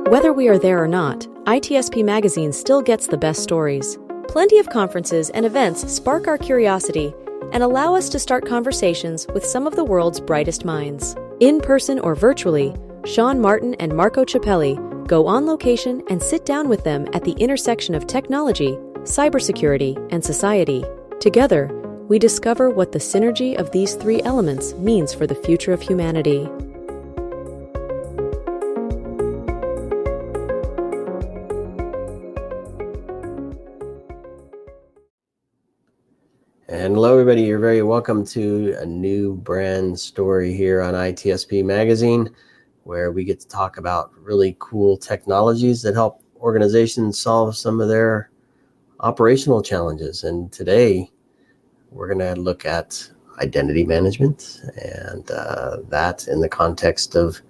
Whether we are there or not, ITSP Magazine still gets the best stories. Plenty of conferences and events spark our curiosity and allow us to start conversations with some of the world's brightest minds. In person or virtually, Sean Martin and Marco Ciappelli go on location and sit down with them at the intersection of technology, cybersecurity, and society. Together, we discover what the synergy of these three elements means for the future of humanity. And hello, everybody. You're very welcome to a new brand story here on ITSP Magazine, where we get to talk about really cool technologies that help organizations solve some of their operational challenges. And today, we're going to look at identity management and that in the context of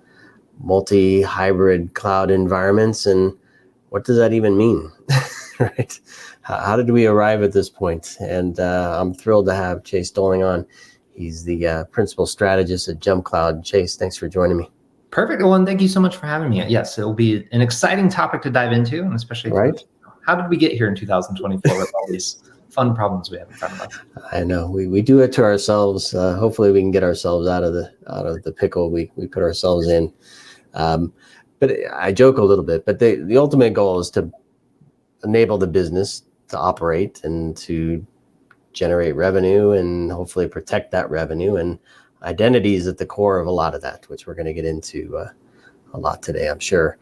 multi-hybrid cloud environments. And what does that even mean, right? How did we arrive at this point? And I'm thrilled to have Chase Doelling on. He's the principal strategist at JumpCloud. Chase, thanks for joining me. Perfect. Well, and thank you so much for having me. Yes, it'll be an exciting topic to dive into, and especially how did we get here in 2024 with all these fun problems we have in front of us? I know we do it to ourselves. Hopefully, we can get ourselves out of the pickle we put ourselves in. But I joke a little bit. But the ultimate goal is to enable the business to operate and to generate revenue and hopefully protect that revenue. And identity is at the core of a lot of that, which we're going to get into a lot today, I'm sure.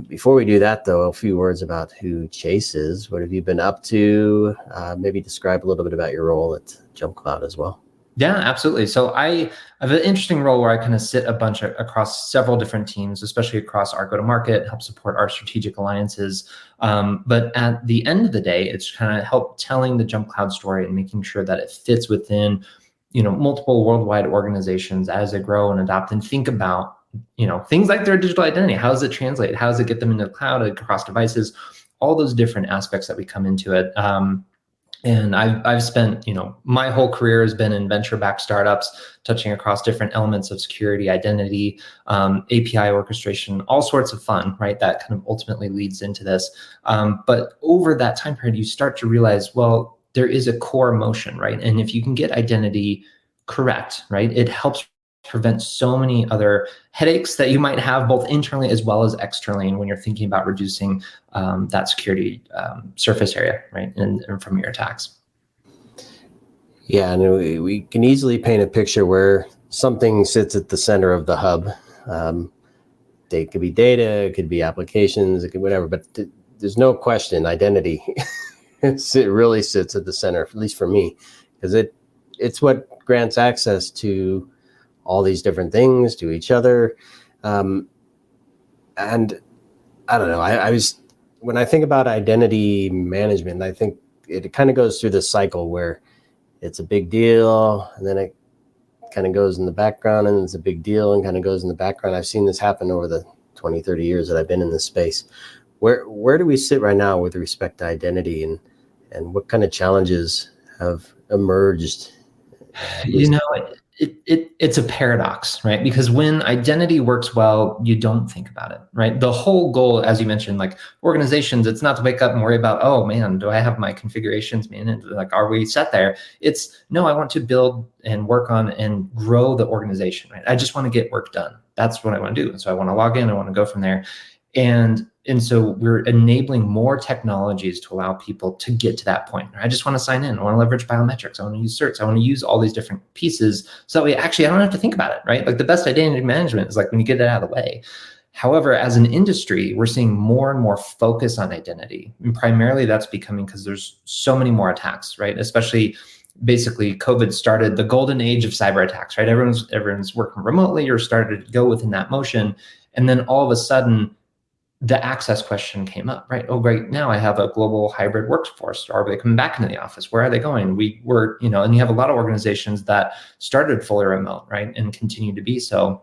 Before we do that, though, a few words about who Chase is. What have you been up to? Maybe describe a little bit about your role at JumpCloud as well. Yeah, absolutely. So I have an interesting role where I kind of sit across several different teams, especially across our go-to-market, help support our strategic alliances. But at the end of the day, it's kind of help telling the JumpCloud story and making sure that it fits within, multiple worldwide organizations as they grow and adopt and think about, things like their digital identity. How does it translate? How does it get them into the cloud, across devices? All those different aspects that we come into it. And I've spent, my whole career has been in venture-backed startups, touching across different elements of security, identity, API orchestration, all sorts of fun, right? That kind of ultimately leads into this. But over that time period, you start to realize, well, there is a core motion, right? And if you can get identity correct, right, it helps prevent so many other headaches that you might have both internally as well as externally. And when you're thinking about reducing that security surface area, right, and from your attacks. Yeah, and we can easily paint a picture where something sits at the center of the hub. It could be data, it could be applications, it could be whatever, but there's no question identity. It really sits at the center, at least for me, because it's what grants access to all these different things, to each other. And I don't know, when I think about identity management, I think it kind of goes through this cycle where it's a big deal and then it kind of goes in the background and it's a big deal and kind of goes in the background. I've seen this happen over the 20, 30 years that I've been in this space. Where do we sit right now with respect to identity and what kind of challenges have emerged? It's a paradox, right? Because when identity works well, you don't think about it, right? The whole goal, as you mentioned, like organizations, it's not to wake up and worry about, oh man, do I have my configurations managed? Like, are we set there? It's no, I want to build and work on and grow the organization, right? I just want to get work done. That's what I want to do. And so I want to log in, I want to go from there. And so we're enabling more technologies to allow people to get to that point. I just want to sign in. I want to leverage biometrics. I want to use certs. I want to use all these different pieces. So that way, actually, I don't have to think about it, right? Like the best identity management is like when you get it out of the way. However, as an industry, we're seeing more and more focus on identity. And primarily that's becoming because there's so many more attacks, right? Especially basically COVID started the golden age of cyber attacks, right? Everyone's working remotely or started to go within that motion. And then all of a sudden, the access question came up, right? Oh, great. Now I have a global hybrid workforce. Are they coming back into the office? Where are they going? We were, and you have a lot of organizations that started fully remote, right? And continue to be so.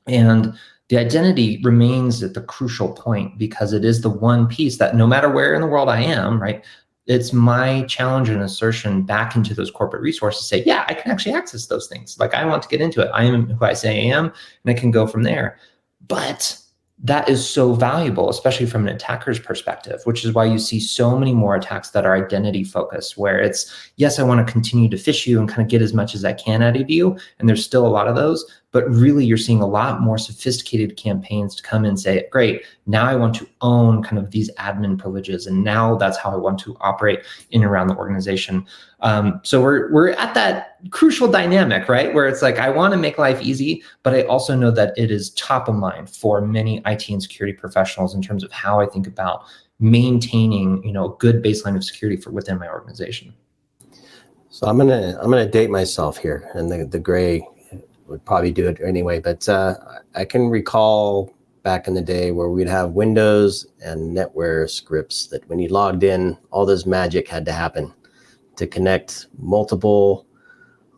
And the identity remains at the crucial point because it is the one piece that no matter where in the world I am, right? It's my challenge and assertion back into those corporate resources to say, yeah, I can actually access those things. Like I want to get into it. I am who I say I am, and I can go from there. But that is so valuable, especially from an attacker's perspective, which is why you see so many more attacks that are identity focused, where it's, yes, I want to continue to phish you and kind of get as much as I can out of you. And there's still a lot of those, but really you're seeing a lot more sophisticated campaigns to come and say, great, now I want to own kind of these admin privileges. And now that's how I want to operate in and around the organization. So we're at that crucial dynamic, right? Where it's like, I want to make life easy, but I also know that it is top of mind for many IT and security professionals in terms of how I think about maintaining, a good baseline of security for within my organization. So I'm gonna date myself here, and the gray would probably do it anyway. But I can recall back in the day where we'd have Windows and NetWare scripts that when you logged in, all this magic had to happen to connect multiple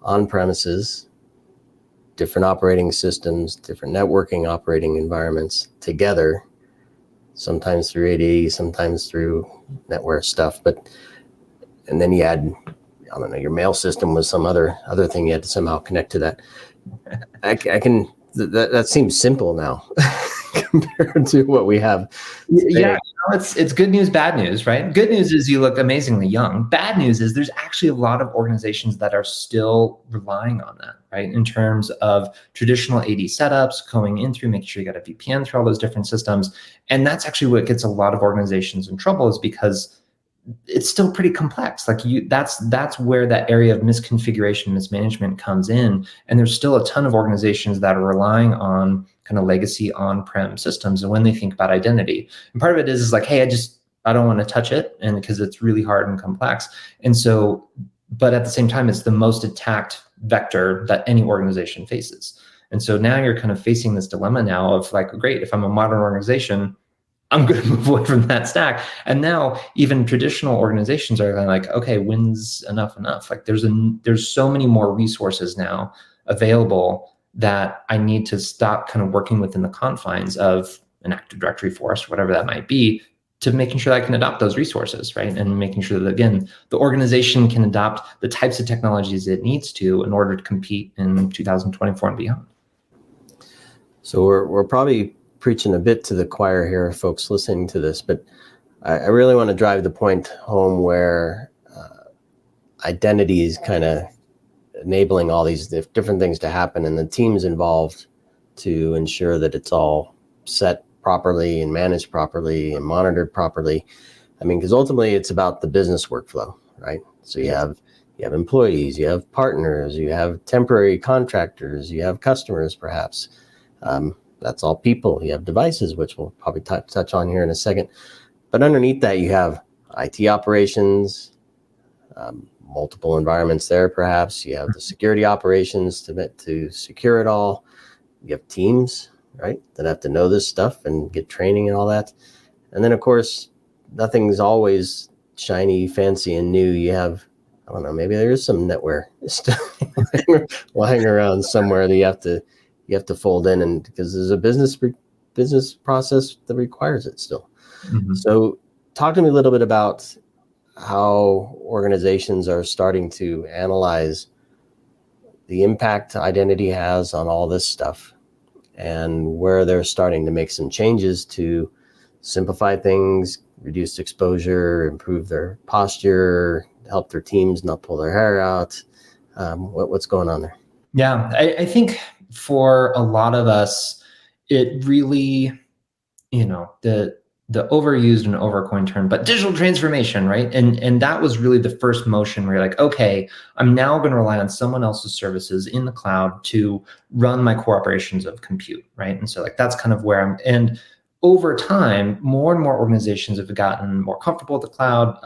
on-premises, different operating systems, different networking operating environments together, sometimes through AD, sometimes through NetWare stuff. And then you had, I don't know, your mail system was some other thing you had to somehow connect to that. That seems simple now compared to what we have today. Yeah, it's good news, bad news, right? Good news is you look amazingly young. Bad news is there's actually a lot of organizations that are still relying on that, right? In terms of traditional AD setups, going in through, making sure you got a VPN through all those different systems. And that's actually what gets a lot of organizations in trouble, is because it's still pretty complex. Like that's where that area of misconfiguration, mismanagement comes in. And there's still a ton of organizations that are relying on kind of legacy on-prem systems. And when they think about identity, and part of it is like, hey, I don't want to touch it, and because it's really hard and complex. And so, but at the same time, it's the most attacked vector that any organization faces. And so now you're kind of facing this dilemma now of like, great, if I'm a modern organization, I'm going to move away from that stack. And now even traditional organizations are like, okay, when's enough? Like there's so many more resources now available that I need to stop kind of working within the confines of an Active Directory force, whatever that might be, to making sure that I can adopt those resources, right? And making sure that, again, the organization can adopt the types of technologies it needs to in order to compete in 2024 and beyond. So we're probably preaching a bit to the choir here, folks listening to this, but I really want to drive the point home where identity is kind of enabling all these different things to happen, and the teams involved to ensure that it's all set properly and managed properly and monitored properly. I mean, because ultimately it's about the business workflow, right? So you have employees, you have partners, you have temporary contractors, you have customers, perhaps. That's all people. You have devices, which we'll probably touch on here in a second. But underneath that, you have IT operations, multiple environments there, perhaps. You have the security operations to secure it all. You have teams, right, that have to know this stuff and get training and all that. And then, of course, nothing's always shiny, fancy, and new. You have, I don't know, maybe there is some NetWare stuff lying around somewhere that you have to fold in, and because there's a business process that requires it still. Mm-hmm. So talk to me a little bit about how organizations are starting to analyze the impact identity has on all this stuff, and where they're starting to make some changes to simplify things, reduce exposure, improve their posture, help their teams not pull their hair out. What's going on there? Yeah, I think for a lot of us, it really, the overused and overcoined term, but digital transformation, right? And that was really the first motion where you're like, okay, I'm now going to rely on someone else's services in the cloud to run my core operations of compute, right? And so like, that's kind of where and over time, more and more organizations have gotten more comfortable with the cloud,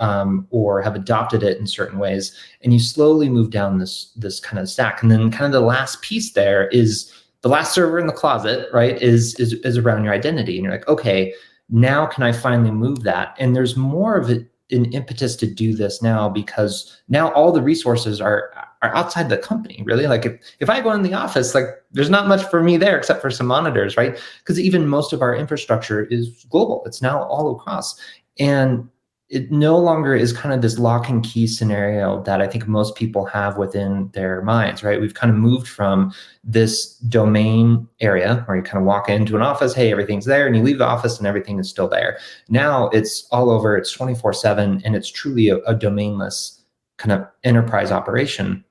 or have adopted it in certain ways. And you slowly move down this kind of stack. And then kind of the last piece there is the last server in the closet, right, is around your identity. And you're like, okay, now can I finally move that? And there's more of an impetus to do this now, because now all the resources are outside the company, really. Like if I go in the office, like there's not much for me there except for some monitors, right? Because even most of our infrastructure is global. It's now all across. And it no longer is kind of this lock and key scenario that I think most people have within their minds, right? We've kind of moved from this domain area where you kind of walk into an office, hey, everything's there, and you leave the office and everything is still there. Now it's all over, it's 24/7, and it's truly a domainless kind of enterprise operation.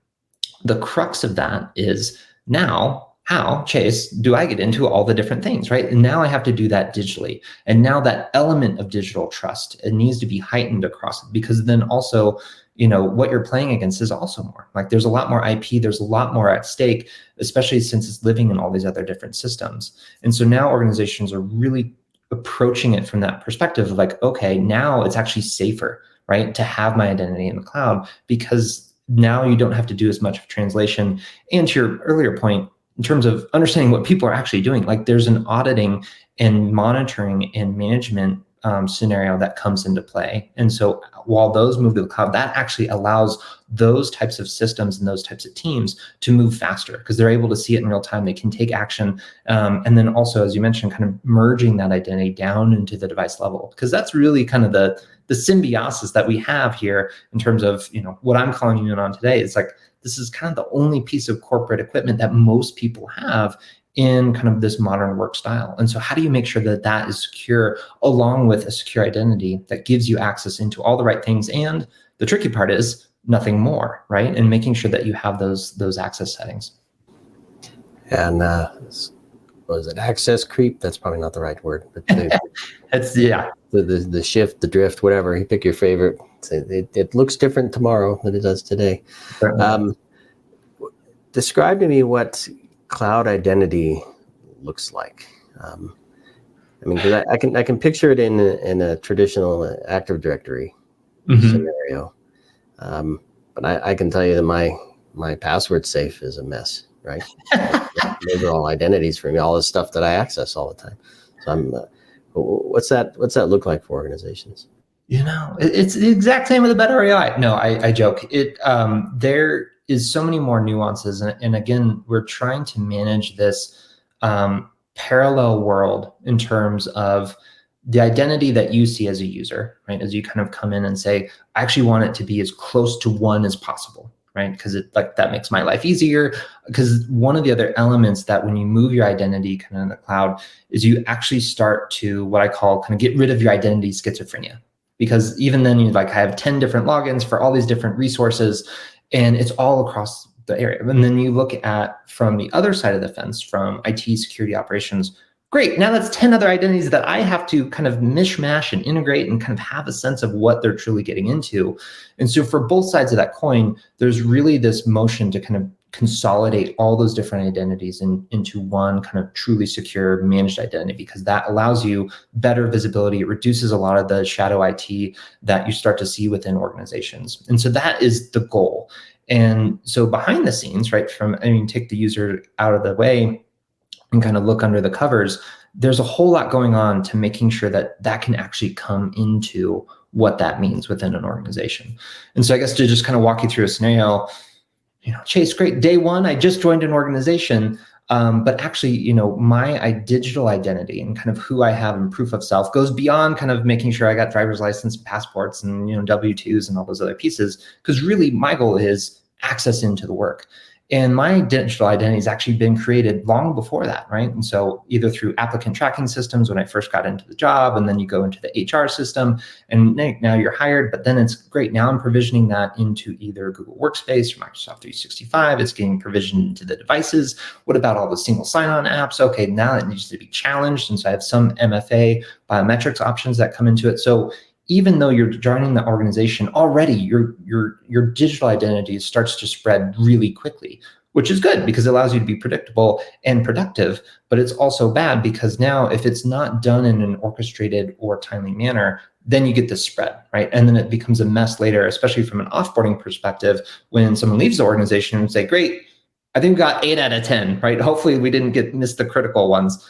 The crux of that is now, how, Chase, do I get into all the different things, right? And now I have to do that digitally. And now that element of digital trust, it needs to be heightened across it, because then also, what you're playing against is also more. Like there's a lot more IP, there's a lot more at stake, especially since it's living in all these other different systems. And so now organizations are really approaching it from that perspective of like, okay, now it's actually safer, right, to have my identity in the cloud, because now you don't have to do as much of translation. And to your earlier point, in terms of understanding what people are actually doing, like there's an auditing and monitoring and management scenario that comes into play. And so while those move to the cloud, that actually allows those types of systems and those types of teams to move faster, because they're able to see it in real time. They can take action. And then also, as you mentioned, kind of merging that identity down into the device level, because that's really kind of the symbiosis that we have here in terms of, what I'm calling you in on today. It's like, this is kind of the only piece of corporate equipment that most people have in kind of this modern work style. And so how do you make sure that that is secure, along with a secure identity that gives you access into all the right things? And the tricky part is nothing more, right? And making sure that you have those access settings. And was it access creep? That's probably not the right word, but the shift, the drift, whatever. You pick your favorite. It looks different tomorrow than it does today. Describe to me what cloud identity looks like. Because I can picture it in a traditional Active Directory scenario, but I can tell you that my password safe is a mess, right? Those are all identities for me, all the stuff that I access all the time. So what's that look like for organizations? It's the exact same with a better AI. No, I joke. There is so many more nuances. And again, we're trying to manage this parallel world in terms of the identity that you see as a user, right? As you kind of come in and say, I actually want it to be as close to one as possible, right? Because that makes my life easier. Because one of the other elements that when you move your identity kind of in the cloud is you actually start to, what I call, kind of get rid of your identity schizophrenia. Because even then, I have 10 different logins for all these different resources, and it's all across the area. And then you look at from the other side of the fence, from IT security operations, great, now that's 10 other identities that I have to kind of mishmash and integrate and kind of have a sense of what they're truly getting into. And so for both sides of that coin, there's really this motion to kind of consolidate all those different identities into one kind of truly secure managed identity, because that allows you better visibility. It reduces a lot of the shadow IT that you start to see within organizations. And so that is the goal. And so behind the scenes, right, take the user out of the way and kind of look under the covers, there's a whole lot going on to making sure that that can actually come into what that means within an organization. And so I guess to just kind of walk you through a scenario, Chase, great. Day one, I just joined an organization, but actually, my digital identity and kind of who I have in proof of self goes beyond kind of making sure I got driver's license, passports, and W-2s and all those other pieces. Because really, my goal is access into the work. And my digital identity has actually been created long before that, right? And so either through applicant tracking systems when I first got into the job, and then you go into the HR system, and now you're hired, but then it's great. Now I'm provisioning that into either Google Workspace or Microsoft 365. It's getting provisioned into the devices. What about all the single sign-on apps? Okay, now it needs to be challenged. And so I have some MFA biometrics options that come into it. So even though you're joining the organization already, your digital identity starts to spread really quickly, which is good because it allows you to be predictable and productive. But it's also bad because now if it's not done in an orchestrated or timely manner, then you get this spread, right? And then it becomes a mess later, especially from an offboarding perspective, when someone leaves the organization and say, great, I think we got 8 out of 10, right? Hopefully we didn't miss the critical ones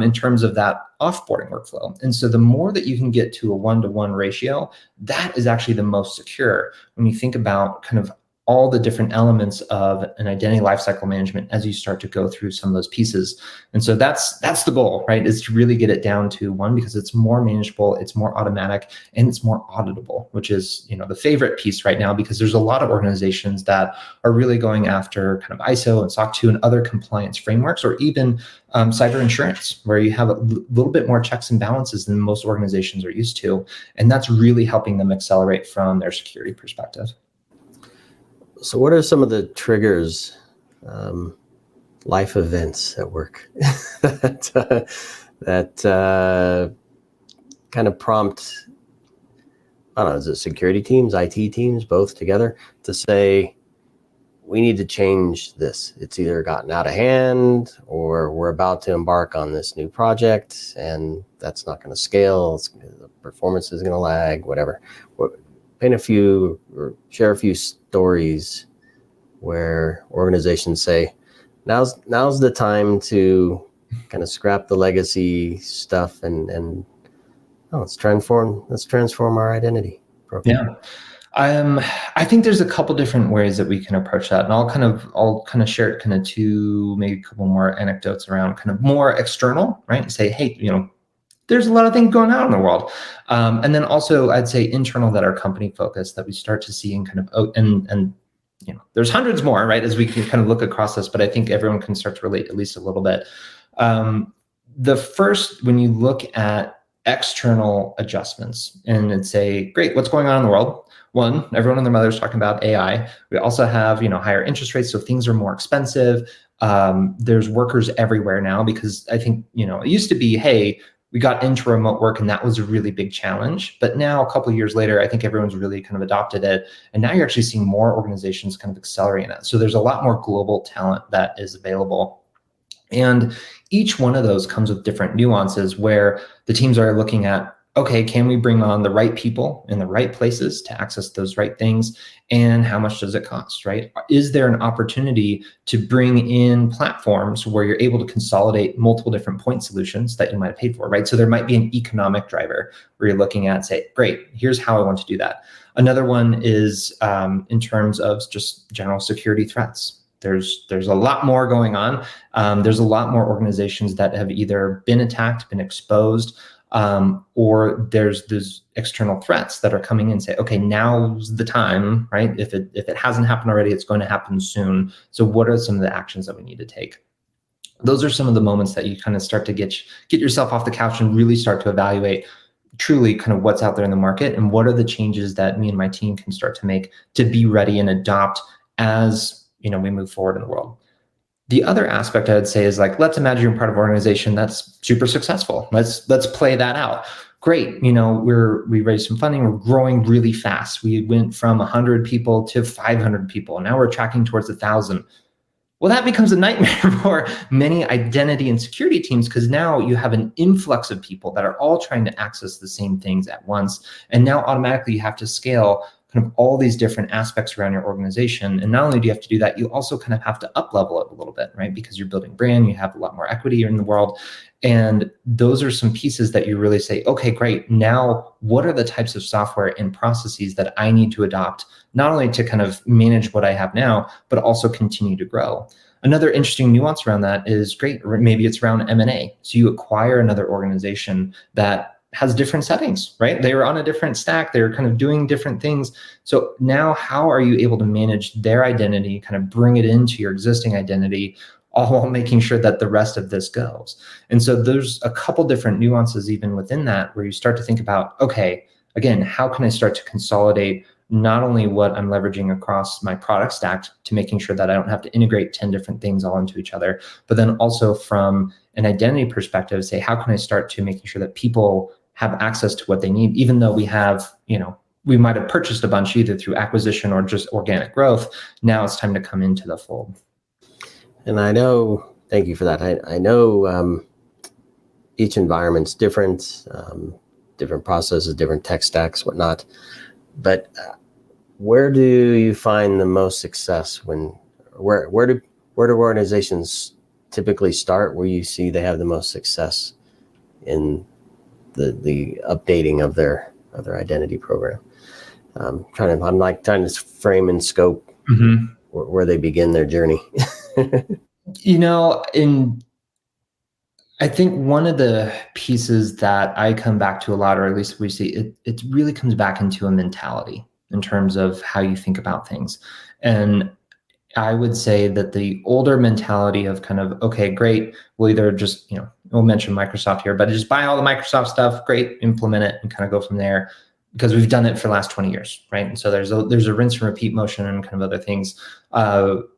in terms of that offboarding workflow. And so the more that you can get to a 1-to-1 ratio, that is actually the most secure when you think about kind of all the different elements of an identity lifecycle management as you start to go through some of those pieces. And so that's the goal, right? Is to really get it down to one, because it's more manageable, it's more automatic, and it's more auditable, which is, the favorite piece right now, because there's a lot of organizations that are really going after kind of ISO and SOC 2 and other compliance frameworks, or even cyber insurance, where you have a little bit more checks and balances than most organizations are used to. And that's really helping them accelerate from their security perspective. So what are some of the triggers, life events at work that kind of prompt, I don't know, is it security teams, IT teams, both together, to say, we need to change this? It's either gotten out of hand, or we're about to embark on this new project and that's not going to scale. The performance is going to lag, whatever. Paint a few or share a few stories where organizations say, now's the time to kind of scrap the legacy stuff and let's transform our identity program. Yeah. I think there's a couple different ways that we can approach that, and I'll kind of share it kind of two, maybe a couple more anecdotes around kind of more external, right? And say, hey, there's a lot of things going on in the world. And then also I'd say internal that are company focused, that we start to see and kind of, and there's hundreds more, right? As we can kind of look across this, but I think everyone can start to relate at least a little bit. The first, when you look at external adjustments and say, great, what's going on in the world? One, everyone and their mother is talking about AI. We also have, higher interest rates, so things are more expensive. There's workers everywhere now, because I think, it used to be, hey, we got into remote work and that was a really big challenge. But now a couple of years later, I think everyone's really kind of adopted it. And now you're actually seeing more organizations kind of accelerating that. So there's a lot more global talent that is available. And each one of those comes with different nuances, where the teams are looking at, okay, can we bring on the right people in the right places to access those right things? And how much does it cost, right? Is there an opportunity to bring in platforms where you're able to consolidate multiple different point solutions that you might have paid for, right? So there might be an economic driver where you're looking at, say, great, here's how I want to do that. Another one is in terms of just general security threats. There's a lot more going on. There's a lot more organizations that have either been attacked, been exposed, or there's those external threats that are coming in and say, okay, now's the time, right? If it hasn't happened already, it's going to happen soon. So what are some of the actions that we need to take? Those are some of the moments that you kind of start to get yourself off the couch and really start to evaluate truly kind of what's out there in the market, and what are the changes that me and my team can start to make to be ready and adopt as we move forward in the world. The other aspect I would say is, like, let's imagine you're part of an organization that's super successful. Let's play that out. Great, we raised some funding. We're growing really fast. We went from 100 people to 500 people. Now we're tracking towards 1,000. Well, that becomes a nightmare for many identity and security teams, because now you have an influx of people that are all trying to access the same things at once. And now automatically you have to scale kind of all these different aspects around your organization. And not only do you have to do that, you also kind of have to up level it a little bit, right? Because you're building brand, you have a lot more equity in the world. And those are some pieces that you really say, okay, great. Now, what are the types of software and processes that I need to adopt, not only to kind of manage what I have now, but also continue to grow? Another interesting nuance around that is, great, maybe it's around M&A. So you acquire another organization that has different settings, right? They were on a different stack. They're kind of doing different things. So now how are you able to manage their identity, kind of bring it into your existing identity, all while making sure that the rest of this goes? And so there's a couple different nuances even within that, where you start to think about, okay, again, how can I start to consolidate not only what I'm leveraging across my product stack to making sure that I don't have to integrate 10 different things all into each other, but then also from an identity perspective, say, how can I start to making sure that people have access to what they need, even though we have, we might have purchased a bunch either through acquisition or just organic growth. Now it's time to come into the fold. And I know, thank you for that. I know each environment's different, different processes, different tech stacks, whatnot. But where do you find the most success where do organizations typically start, where you see they have the most success in the updating of their identity program? I'm trying to frame and scope where they begin their journey. I think one of the pieces that I come back to a lot, or at least we see, it really comes back into a mentality in terms of how you think about things. And I would say that the older mentality of kind of, okay, great, we'll either just, we'll mention Microsoft here, but just buy all the Microsoft stuff, great, implement it and kind of go from there, because we've done it for the last 20 years, right? And so there's a rinse and repeat motion and kind of other things,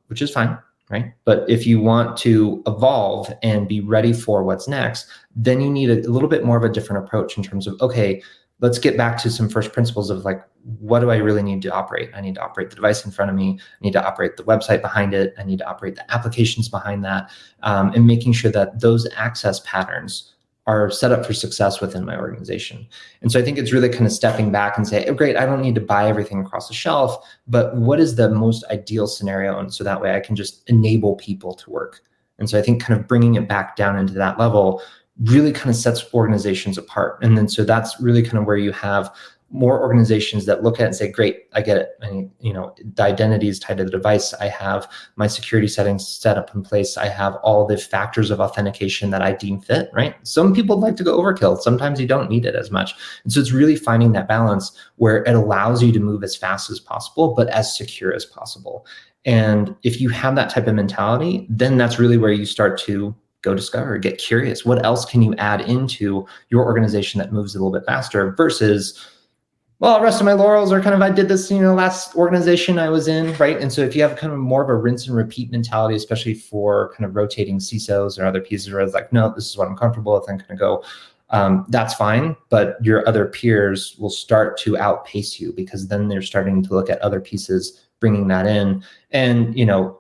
which is fine. Right. But if you want to evolve and be ready for what's next, then you need a little bit more of a different approach in terms of, okay, let's get back to some first principles of like, what do I really need to operate? I need to operate the device in front of me. I need to operate the website behind it. I need to operate the applications behind that, and making sure that those access patterns are set up for success within my organization. And so I think it's really kind of stepping back and say, oh, great, I don't need to buy everything across the shelf, but what is the most ideal scenario? And so that way I can just enable people to work. And so I think kind of bringing it back down into that level really kind of sets organizations apart. And then so that's really kind of where you have more organizations that look at it and say, great, I get it. The identity is tied to the device. I have my security settings set up in place. I have all the factors of authentication that I deem fit, right? Some people like to go overkill. Sometimes you don't need it as much. And so it's really finding that balance where it allows you to move as fast as possible, but as secure as possible. And if you have that type of mentality, then that's really where you start to go discover, get curious. What else can you add into your organization that moves a little bit faster versus, well, the rest of my laurels are kind of, I did this, last organization I was in, right? And so if you have kind of more of a rinse and repeat mentality, especially for kind of rotating CISOs or other pieces where it's like, no, this is what I'm comfortable with, I'm going to go, that's fine. But your other peers will start to outpace you because then they're starting to look at other pieces, bringing that in. And,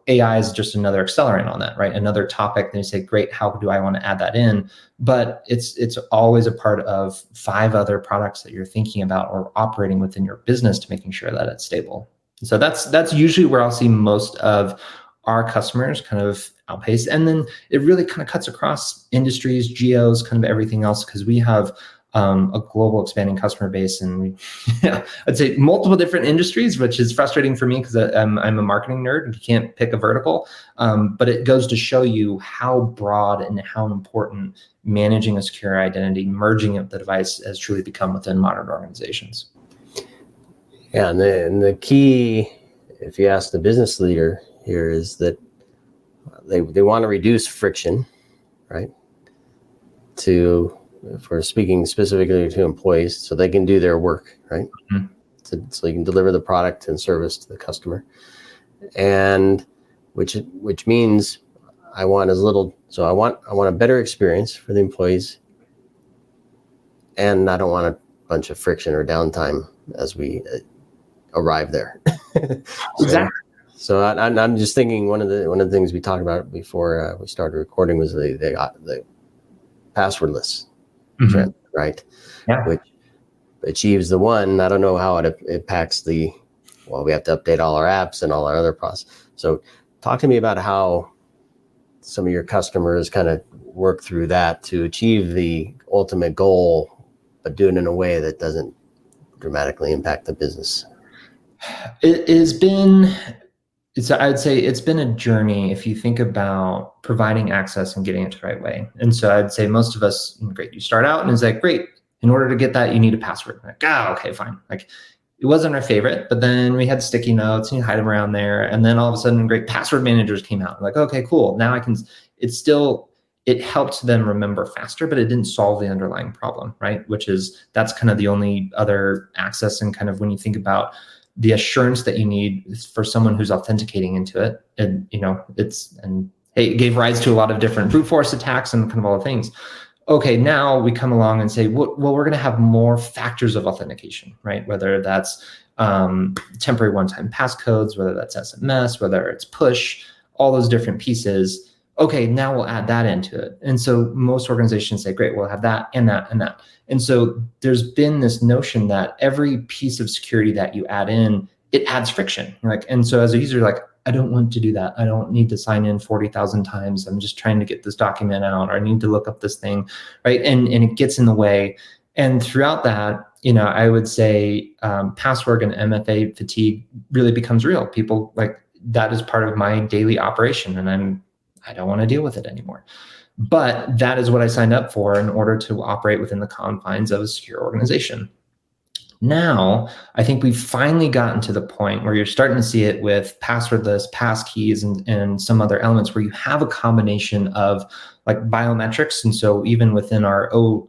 AI is just another accelerant on that, right? Another topic. They say, great, how do I want to add that in? But it's always a part of 5 other products that you're thinking about or operating within your business to making sure that it's stable. So that's usually where I'll see most of our customers kind of outpace. And then it really kind of cuts across industries, geos, kind of everything else, because we have a global expanding customer base, and I'd say multiple different industries, which is frustrating for me because I'm a marketing nerd and you can't pick a vertical. But it goes to show you how broad and how important managing a secure identity, merging of the device has truly become within modern organizations. Yeah, and the key, if you ask the business leader here, is that they want to reduce friction, right? If we're speaking specifically to employees, so they can do their work, right? Mm-hmm. So you can deliver the product and service to the customer, and which means I want a better experience for the employees, and I don't want a bunch of friction or downtime as we arrive there. Exactly. So I'm just thinking one of the things we talked about before we started recording was the passwordless. Mm-hmm. Trend, right? Yeah. Which achieves the one. I don't know how it impacts we have to update all our apps and all our other process. So talk to me about how some of your customers kind of work through that to achieve the ultimate goal, but do it in a way that doesn't dramatically impact the business. I'd say it's been a journey if you think about providing access and getting it the right way. And so I'd say most of us, great, you start out and it's like, great, in order to get that, you need a password. Like, okay, fine. Like, it wasn't our favorite, but then we had sticky notes and you hide them around there. And then all of a sudden, great password managers came out. Like, okay, cool. Now it helped them remember faster, but it didn't solve the underlying problem, right? That's kind of the only other access. And kind of when you think about the assurance that you need for someone who's authenticating into it, and it gave rise to a lot of different brute force attacks and kind of all the things. Okay, now we come along and say, well, we're going to have more factors of authentication, right? Whether that's temporary one-time passcodes, whether that's SMS, whether it's push, all those different pieces. Okay, now we'll add that into it. And so most organizations say, great, we'll have that and that and that. And so there's been this notion that every piece of security that you add in, it adds friction. And so as a user, I don't want to do that. I don't need to sign in 40,000 times. I'm just trying to get this document out, or I need to look up this thing, right? And it gets in the way. And throughout that, I would say password and MFA fatigue really becomes real. People that is part of my daily operation, and I don't want to deal with it anymore. But that is what I signed up for in order to operate within the confines of a secure organization. Now, I think we've finally gotten to the point where you're starting to see it with passwordless, passkeys, and some other elements where you have a combination of biometrics. And so even within our own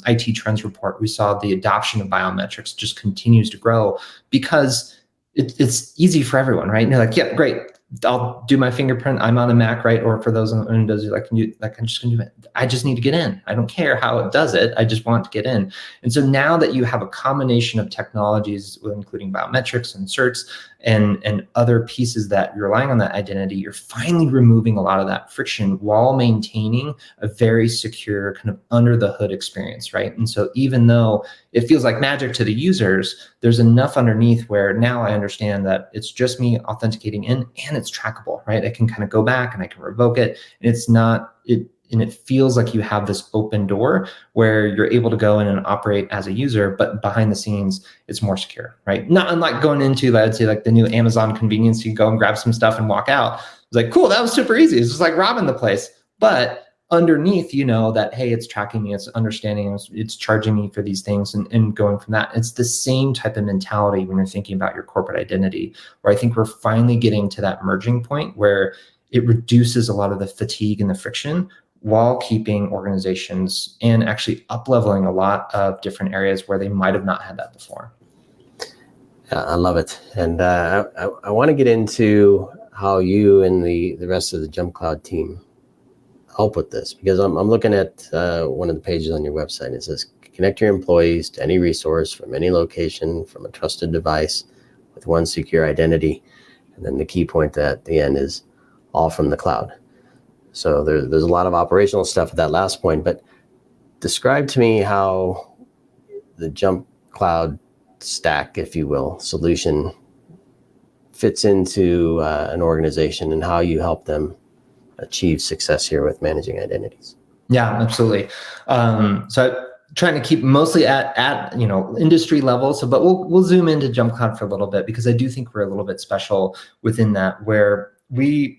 IT trends report, we saw the adoption of biometrics just continues to grow because it's easy for everyone, right? And you're like, yeah, great. I'll do my fingerprint. I'm on a Mac, right? Or for those on Windows, you're I'm just gonna do it. I just need to get in. I don't care how it does it. I just want to get in. And so now that you have a combination of technologies, including biometrics and certs and other pieces that you're relying on that identity, you're finally removing a lot of that friction while maintaining a very secure kind of under the hood experience, right? And so even though it feels like magic to the users, there's enough underneath where now I understand that it's just me authenticating in and it's trackable, right? I can kind of go back and I can revoke it. And it's not, and it feels like you have this open door where you're able to go in and operate as a user, but behind the scenes, it's more secure, right? Not unlike going into, I'd say, the new Amazon convenience, you go and grab some stuff and walk out. It's like, cool, that was super easy. It's just like robbing the place. But underneath, that, hey, it's tracking me, it's understanding, it's charging me for these things and going from that. It's the same type of mentality when you're thinking about your corporate identity, where I think we're finally getting to that merging point where it reduces a lot of the fatigue and the friction while keeping organizations and actually up-leveling a lot of different areas where they might have not had that before. Yeah, I love it. And I want to get into how you and the rest of the JumpCloud team help with this, because I'm looking at one of the pages on your website. It says, connect your employees to any resource from any location from a trusted device with one secure identity. And then the key point at the end is all from the cloud. So there's a lot of operational stuff at that last point, but describe to me how the JumpCloud stack, if you will, solution fits into an organization and how you help them achieve success here with managing identities. Yeah, absolutely. So I'm trying to keep mostly at industry level. So, but we'll zoom into JumpCloud for a little bit, because I do think we're a little bit special within that, where we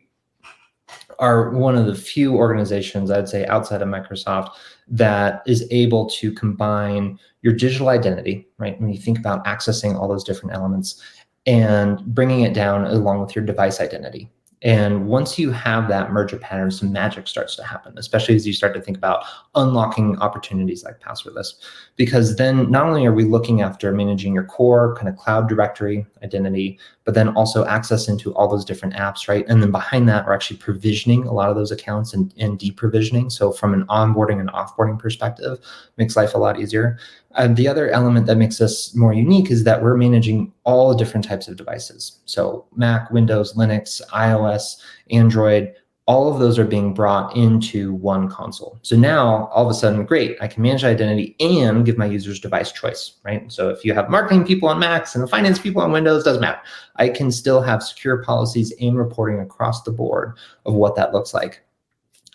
are one of the few organizations, I'd say, outside of Microsoft that is able to combine your digital identity, right? When you think about accessing all those different elements and bringing it down along with your device identity. And once you have that merger pattern, some magic starts to happen, especially as you start to think about unlocking opportunities like passwordless. Because then not only are we looking after managing your core kind of cloud directory identity, but then also access into all those different apps, right? And then behind that, we're actually provisioning a lot of those accounts and deprovisioning. So from an onboarding and offboarding perspective, makes life a lot easier. The other element that makes us more unique is that we're managing all different types of devices. So Mac, Windows, Linux, iOS, Android, all of those are being brought into one console. So now all of a sudden, great, I can manage identity and give my users device choice, right? So if you have marketing people on Macs and finance people on Windows, doesn't matter. I can still have secure policies and reporting across the board of what that looks like.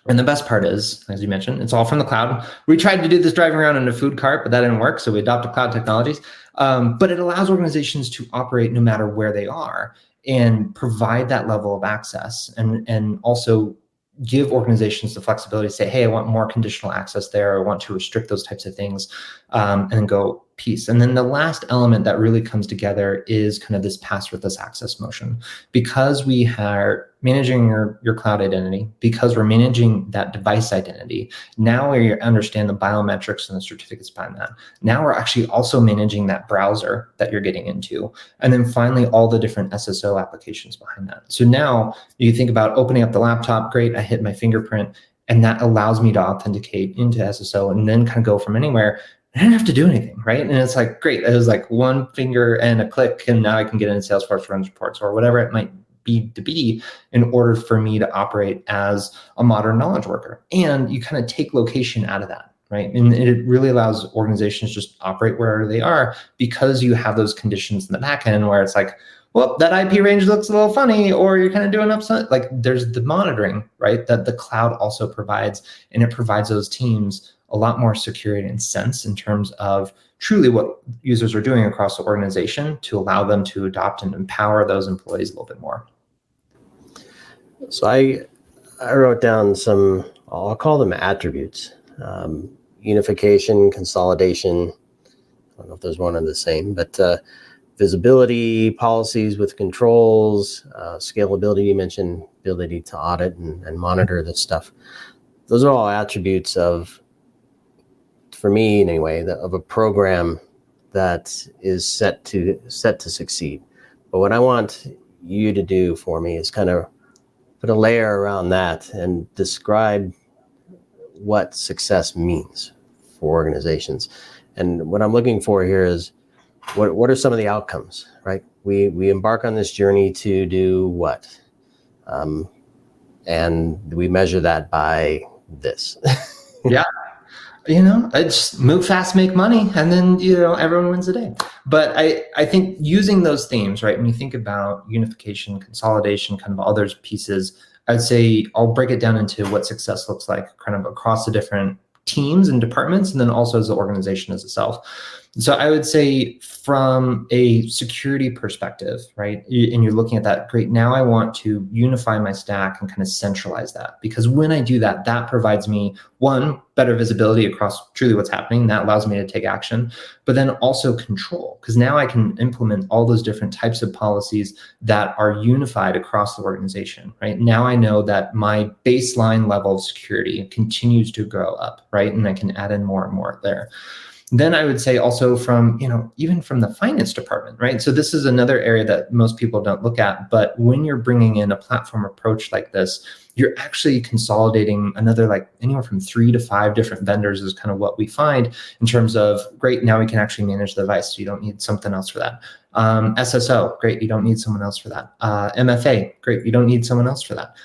And the best part is, as you mentioned, it's all from the cloud. We tried to do this driving around in a food cart, but that didn't work. So we adopted cloud technologies. But it allows organizations to operate no matter where they are and provide that level of access, and also give organizations the flexibility to say, hey, I want more conditional access there. I want to restrict those types of things, and go piece. And then the last element that really comes together is kind of this passwordless access motion. Because we are managing your cloud identity, because we're managing that device identity, now we understand the biometrics and the certificates behind that. Now we're actually also managing that browser that you're getting into. And then finally, all the different SSO applications behind that. So now you think about opening up the laptop, great, I hit my fingerprint, and that allows me to authenticate into SSO and then kind of go from anywhere. I didn't have to do anything, right? And it's like, great, it was like one finger and a click, and now I can get into Salesforce runs reports or whatever it might be to be in order for me to operate as a modern knowledge worker. And you kind of take location out of that, right? And it really allows organizations just operate wherever they are, because you have those conditions in the back end where it's like, well, that IP range looks a little funny, or you're kind of doing upside. Like there's the monitoring, right? That the cloud also provides, and it provides those teams a lot more security and sense in terms of truly what users are doing across the organization to allow them to adopt and empower those employees a little bit more. So I wrote down some, I'll call them attributes. Unification, consolidation, I don't know if there's one and the same, but visibility, policies with controls, scalability, you mentioned ability to audit and monitor this stuff. Those are all attributes of, for me anyway, of a program that is set to succeed. But what I want you to do for me is kind of put a layer around that and describe what success means for organizations. And what I'm looking for here is what are some of the outcomes, right? We embark on this journey to do what? And we measure that by this. Yeah. It's move fast, make money, and then, everyone wins the day. But I think using those themes, right, when you think about unification, consolidation, kind of others pieces, I'd say I'll break it down into what success looks like kind of across the different teams and departments, and then also as the organization as itself. So I would say from a security perspective, right, and you're looking at that, great, now I want to unify my stack and kind of centralize that. Because when I do that, that provides me, one, better visibility across truly what's happening. That allows me to take action, but then also control. Because now I can implement all those different types of policies that are unified across the organization, right? Now I know that my baseline level of security continues to grow up, right? And I can add in more and more there. Then I would say also from, even from the finance department, right? So this is another area that most people don't look at, but when you're bringing in a platform approach like this, you're actually consolidating another, like anywhere from 3 to 5 different vendors is kind of what we find in terms of, great, now we can actually manage the device. So you don't need something else for that. SSO, great, you don't need someone else for that. MFA, great, you don't need someone else for that.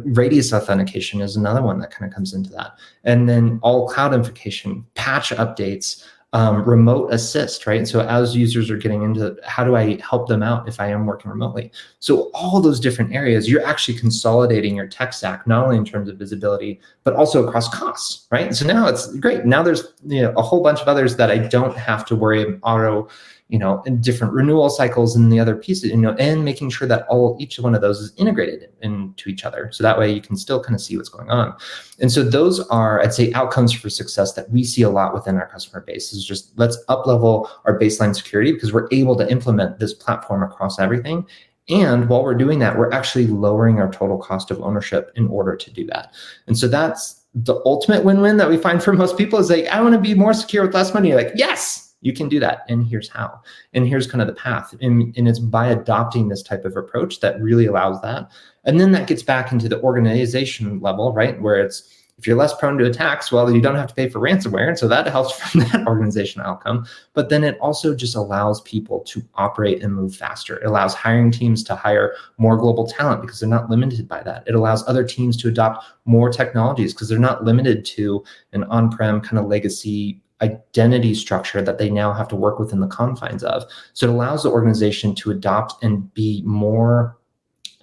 Radius authentication is another one that kind of comes into that. And then all cloud invocation, patch updates, remote assist, right? So as users are getting into how do I help them out if I am working remotely? So all those different areas, you're actually consolidating your tech stack, not only in terms of visibility, but also across costs, right? So now it's great. Now there's a whole bunch of others that I don't have to worry about in different renewal cycles and the other pieces, and making sure that each one of those is integrated into each other. So that way you can still kind of see what's going on. And so those are, I'd say, outcomes for success that we see a lot within our customer base is just let's up-level our baseline security because we're able to implement this platform across everything. And while we're doing that, we're actually lowering our total cost of ownership in order to do that. And so that's the ultimate win-win that we find for most people is like, I want to be more secure with less money. You're like, yes, you can do that. And here's how. And here's kind of the path. And it's by adopting this type of approach that really allows that. And then that gets back into the organization level, right? Where it's, if you're less prone to attacks, well, you don't have to pay for ransomware. And so that helps from that organizational outcome. But then it also just allows people to operate and move faster. It allows hiring teams to hire more global talent because they're not limited by that. It allows other teams to adopt more technologies because they're not limited to an on-prem kind of legacy identity structure that they now have to work within the confines of. So it allows the organization to adopt and be more,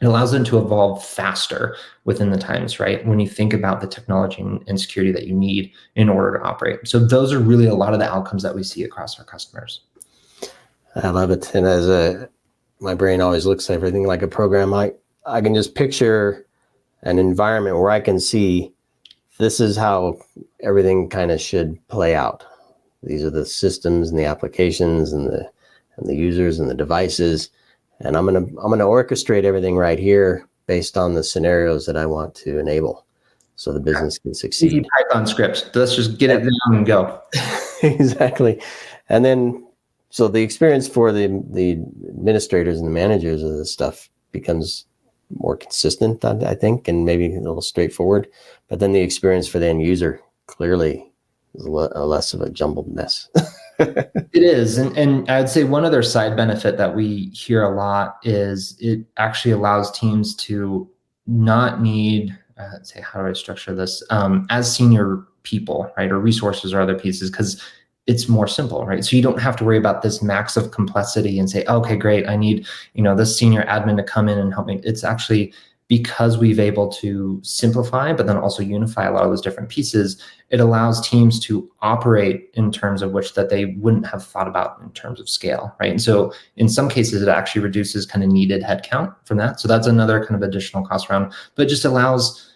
it allows them to evolve faster within the times, right? When you think about the technology and security that you need in order to operate. So those are really a lot of the outcomes that we see across our customers. I love it. And my brain always looks at everything like a program. I can just picture an environment where I can see this is how everything kind of should play out. These are the systems and the applications and the users and the devices. And I'm gonna orchestrate everything right here based on the scenarios that I want to enable so the business can succeed. Python scripts. Let's just get it down and go. Exactly. And then so the experience for the administrators and the managers of this stuff becomes more consistent, I think, and maybe a little straightforward. But then the experience for the end user clearly is less of a jumbled mess. It is. And I'd say one other side benefit that we hear a lot is it actually allows teams to not need, let's say, how do I structure this, as senior people, right, or resources or other pieces, because it's more simple, right? So you don't have to worry about this max of complexity and say, okay, great, I need, this senior admin to come in and help me. It's actually because we've able to simplify, but then also unify a lot of those different pieces, it allows teams to operate in terms of which that they wouldn't have thought about in terms of scale, right? And so in some cases, it actually reduces kind of needed headcount from that. So that's another kind of additional cost round, but it just allows,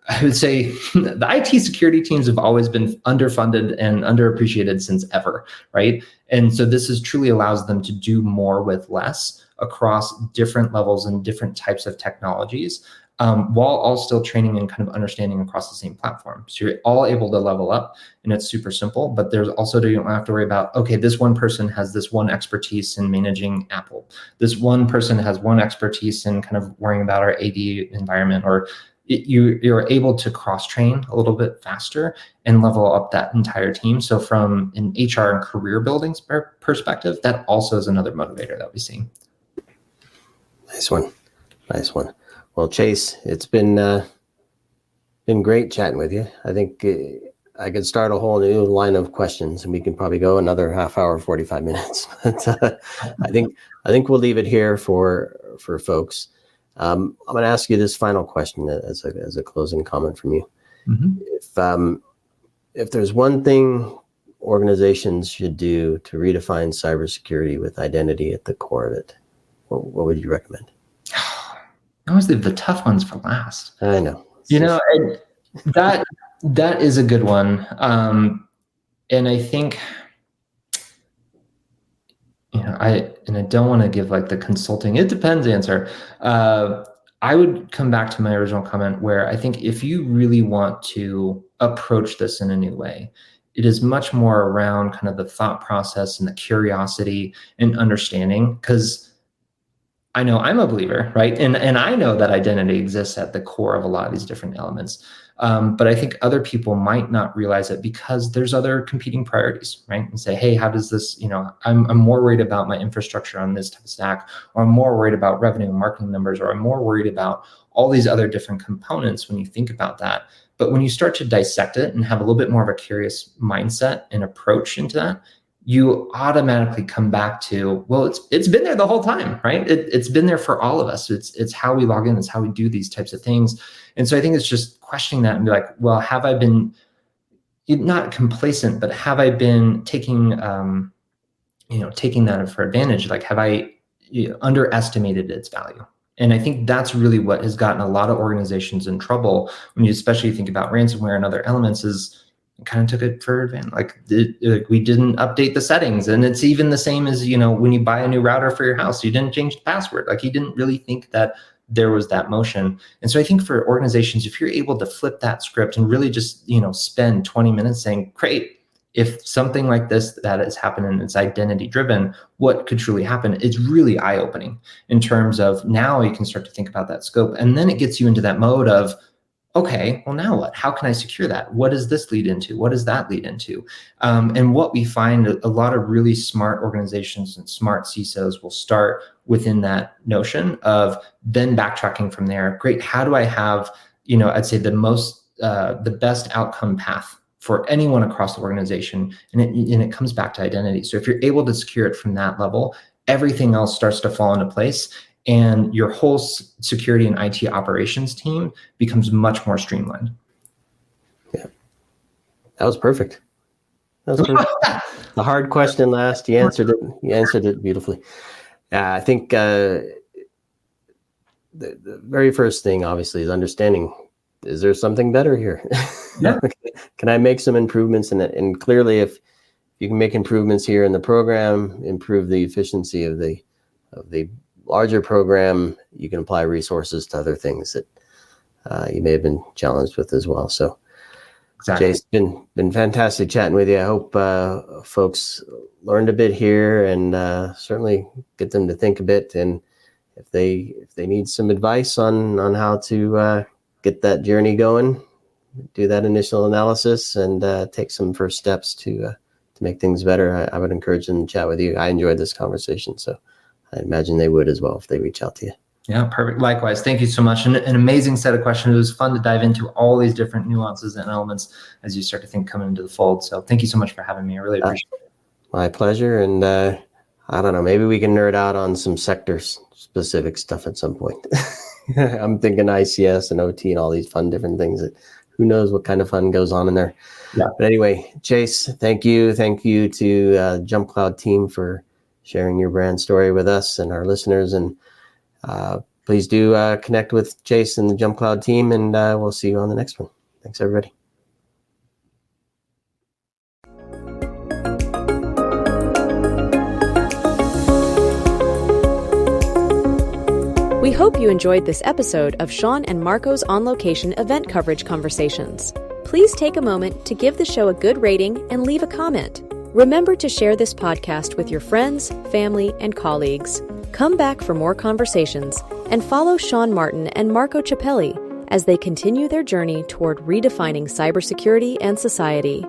I would say the IT security teams have always been underfunded and underappreciated since ever, right? And so this truly allows them to do more with less across different levels and different types of technologies, while all still training and kind of understanding across the same platform. So you're all able to level up, and it's super simple, but there's also, you don't have to worry about, okay, this one person has this one expertise in managing Apple. This one person has one expertise in kind of worrying about our AD environment, or you're able to cross-train a little bit faster and level up that entire team. So from an HR and career building perspective, that also is another motivator that we see. Nice one. Well, Chase, it's been great chatting with you. I think I could start a whole new line of questions, and we can probably go another half hour, 45 minutes. But I think we'll leave it here for folks. I'm going to ask you this final question as a closing comment from you. Mm-hmm. If there's one thing organizations should do to redefine cybersecurity with identity at the core of it, what would you recommend? I always leave the tough ones for last. I know. That is a good one. And I think, I don't want to give like the consulting, it depends answer. I would come back to my original comment where I think if you really want to approach this in a new way, it is much more around kind of the thought process and the curiosity and understanding, because I know I'm a believer, right? And I know that identity exists at the core of a lot of these different elements. But I think other people might not realize it because there's other competing priorities, right? And say, hey, how does this, I'm more worried about my infrastructure on this type of stack, or I'm more worried about revenue and marketing numbers, or I'm more worried about all these other different components when you think about that. But when you start to dissect it and have a little bit more of a curious mindset and approach into that, you automatically come back to, well, it's been there the whole time, right? It's been there for all of us. It's how we log in. It's how we do these types of things. And so I think it's just questioning that and be like, well, have I been not complacent, but have I been taking that for advantage? Like, have I underestimated its value? And I think that's really what has gotten a lot of organizations in trouble when you especially think about ransomware and other elements, is kind of took it for advantage. Like we didn't update the settings. And it's even the same as, when you buy a new router for your house, you didn't change the password. Like you didn't really think that there was that motion. And so I think for organizations, if you're able to flip that script and really just, spend 20 minutes saying, great, if something like this that has happened and it's identity driven, what could truly happen? It's really eye opening in terms of now you can start to think about that scope. And then it gets you into that mode of, okay, well, now what? How can I secure that? What does this lead into? What does that lead into? And what we find, a lot of really smart organizations and smart CISOs will start within that notion of then backtracking from there. Great, how do I have, I'd say the best outcome path for anyone across the organization? And it comes back to identity. So if you're able to secure it from that level, everything else starts to fall into place. And your whole security and IT operations team becomes much more streamlined. Yeah, that was perfect. The hard question last, you answered it. You answered it beautifully. I think the very first thing, obviously, is understanding: is there something better here? Yeah. Can I make some improvements in it? And clearly, if you can make improvements here in the program, improve the efficiency of the larger program, you can apply resources to other things that you may have been challenged with as well. So, exactly. Jay, it's been fantastic chatting with you. I hope folks learned a bit here, and certainly get them to think a bit. And if they need some advice on how to get that journey going, do that initial analysis, and take some first steps to make things better, I would encourage them to chat with you. I enjoyed this conversation, so I imagine they would as well if they reach out to you. Yeah, perfect. Likewise. Thank you so much. An amazing set of questions. It was fun to dive into all these different nuances and elements as you start to think coming into the fold. So thank you so much for having me. I really appreciate it. My pleasure. And I don't know, maybe we can nerd out on some sector specific stuff at some point. I'm thinking ICS and OT and all these fun different things that who knows what kind of fun goes on in there. Yeah. But anyway, Chase, thank you. Thank you to JumpCloud team for sharing your brand story with us and our listeners. And please do connect with Chase and the JumpCloud team, and we'll see you on the next one. Thanks, everybody. We hope you enjoyed this episode of Sean and Marco's On Location event coverage conversations. Please take a moment to give the show a good rating and leave a comment. Remember to share this podcast with your friends, family, and colleagues. Come back for more conversations and follow Sean Martin and Marco Ciappelli as they continue their journey toward redefining cybersecurity and society.